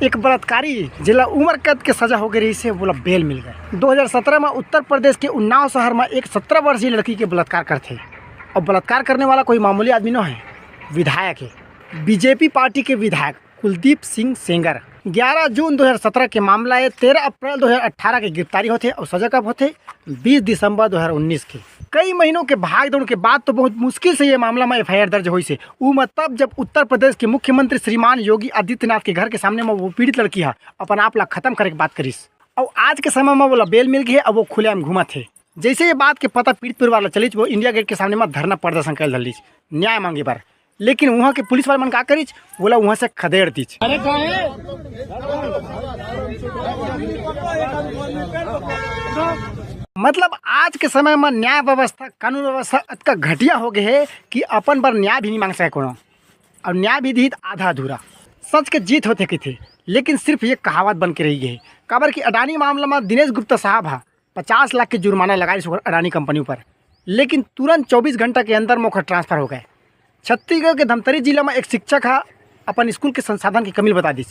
एक बलात्कारी जिला उम्र कैद के सजा हो गई रही से बोला बेल मिल गए। 2017 में उत्तर प्रदेश के उन्नाव शहर में एक 17 वर्षीय लड़की के बलात्कार करते। और बलात्कार करने वाला कोई मामूली आदमी न है, विधायक है, बीजेपी पार्टी के विधायक कुलदीप सिंह सेंगर। 11 जून 2017 के मामला है। 13 अप्रैल 2018 की गिरफ्तारी होते और सजा कब होते 20 दिसंबर 2019 की। कई महीनों के भाग दौड़ के बाद तो बहुत मुश्किल से ये मामला में FIR दर्ज हुई से तब जब उत्तर प्रदेश के मुख्यमंत्री श्रीमान योगी आदित्यनाथ के घर के सामने में वो पीड़ित लड़की है अपन आप ला खत्म करे के बात करीस। और आज के समय में बोला बेल मिल गई है। अब वो खुलेआम घूमा थे। जैसे ये बात के पता पीड़ित परिवार चली वो इंडिया गेट के सामने में धरना प्रदर्शन कर ली न्याय मांगे पर। लेकिन वहाँ के पुलिस वाले मन का करीच बोला वहाँ से खदेड़ दीच। मतलब आज के समय में न्याय व्यवस्था कानून व्यवस्था इतना घटिया हो गए है कि अपन पर न्याय भी नहीं मांग सके कोनो। और न्याय भी दी आधा अधूरा। सच के जीत होते कि थे लेकिन सिर्फ ये कहावत बन के रही है। काबर कि अडानी मामला में दिनेश गुप्ता साहब 50 लाख के जुर्माना लगाई अडानी कंपनी पर। लेकिन तुरंत 24 घंटा के अंदर मौका ट्रांसफर हो गए। छत्तीसगढ़ के धमतरी जिला में एक शिक्षक अपन स्कूल के संसाधन की कमी बता दी,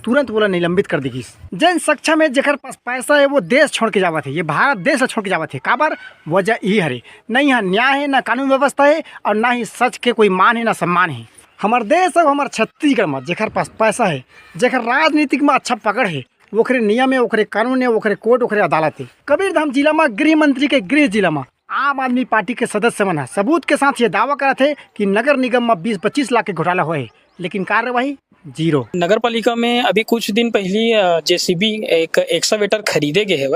तुरंत बोला निलंबित कर देगी। जैन सक्षम में जेकर पास पैसा है वो देश छोड़ के जावा थे, ये भारत देश छोड़ के जावा थे। काबर वजह यही हरे नहीं यहाँ न्याय है, ना कानून व्यवस्था है और ना ही सच के कोई मान है, ना सम्मान है। हमार देश और हमार छत्तीसगढ़ में जेकर पास पैसा है, जेकर राजनीतिक में अच्छा पकड़ है, ओकरे नियम है, ओकरे कानून है, ओकरे कोर्ट, ओकरे अदालत है। कबीरधाम जिला में गृह मंत्री के गृह जिला में आम आदमी पार्टी के सदस्य मन सबूत के साथ ये दावा करा थे कि नगर निगम में 20-25 लाख के घोटाला हुए, लेकिन कार्रवाई जीरो। नगर पालिका में अभी कुछ दिन पहले JCB एक एक्सकवेटर खरीदे गए है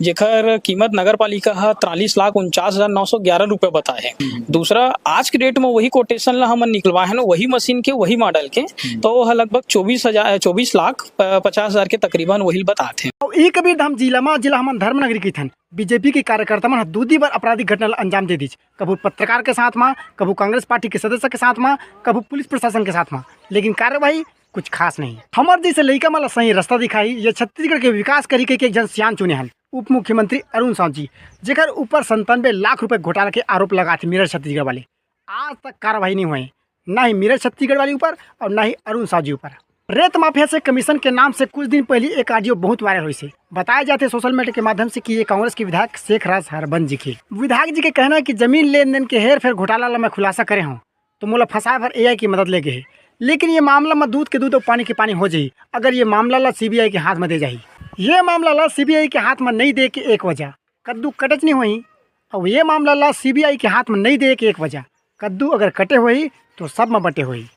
जेकर कीमत नगर पालिका 43,49,911 रुपये बताए है। दूसरा आज के डेट में वही कोटेशन ला हम निकलवाए हैं वही मशीन के वही मॉडल के, तो वह लगभग 24,50,000 के तकरीबन वही बताते हैं। ये कबीरधाम जिला में जिला हम धर्मनगरी की थन बीजेपी के कार्यकर्ता मन दूधी बार आपराधिक घटना अंजाम दे दीज, कभू पत्रकार के साथ में, कभू कांग्रेस पार्टी के सदस्य के साथ में, कभू पुलिस प्रशासन के साथ में, लेकिन कार्रवाई कुछ खास नहीं। हमारे जैसे लड़का माला सही रास्ता दिखाई ये छत्तीसगढ़ के विकास करी के एक जन सियान चुने हैं उप मुख्यमंत्री अरुण साव जी, जेकर ऊपर 97 लाख रुपए घोटाला के आरोप लगा थे मेरठ छत्तीसगढ़ वाले। आज तक कार्रवाई नहीं हुई, ना ही मेरठ छत्तीसगढ़ वाले ऊपर और ना ही अरुण साव जी ऊपर। रेत माफिया से कमीशन के नाम से कुछ दिन पहले एक ऑडियो बहुत वायरल हुई से बताया जाते सोशल मीडिया के माध्यम से कि ये कांग्रेस के विधायक शेख राज हरबंस जी की। विधायक जी के कहना है कि जमीन लेन देन के हेर फेर घोटाला मैं खुलासा करे हूँ तो मोला फंसाए भर AI की मदद ले गए। लेकिन ये मामला में दूध के दूध और पानी के पानी हो जाये अगर ये मामला ला CBI के हाथ में दे जाये। ये मामला ला CBI के हाथ में नहीं दे के एक वजह कद्दू कटच नहीं हुई, और ये मामला ला CBI के हाथ में नहीं दे के एक वजह कद्दू अगर कटे हुई तो सब में बटे हुई।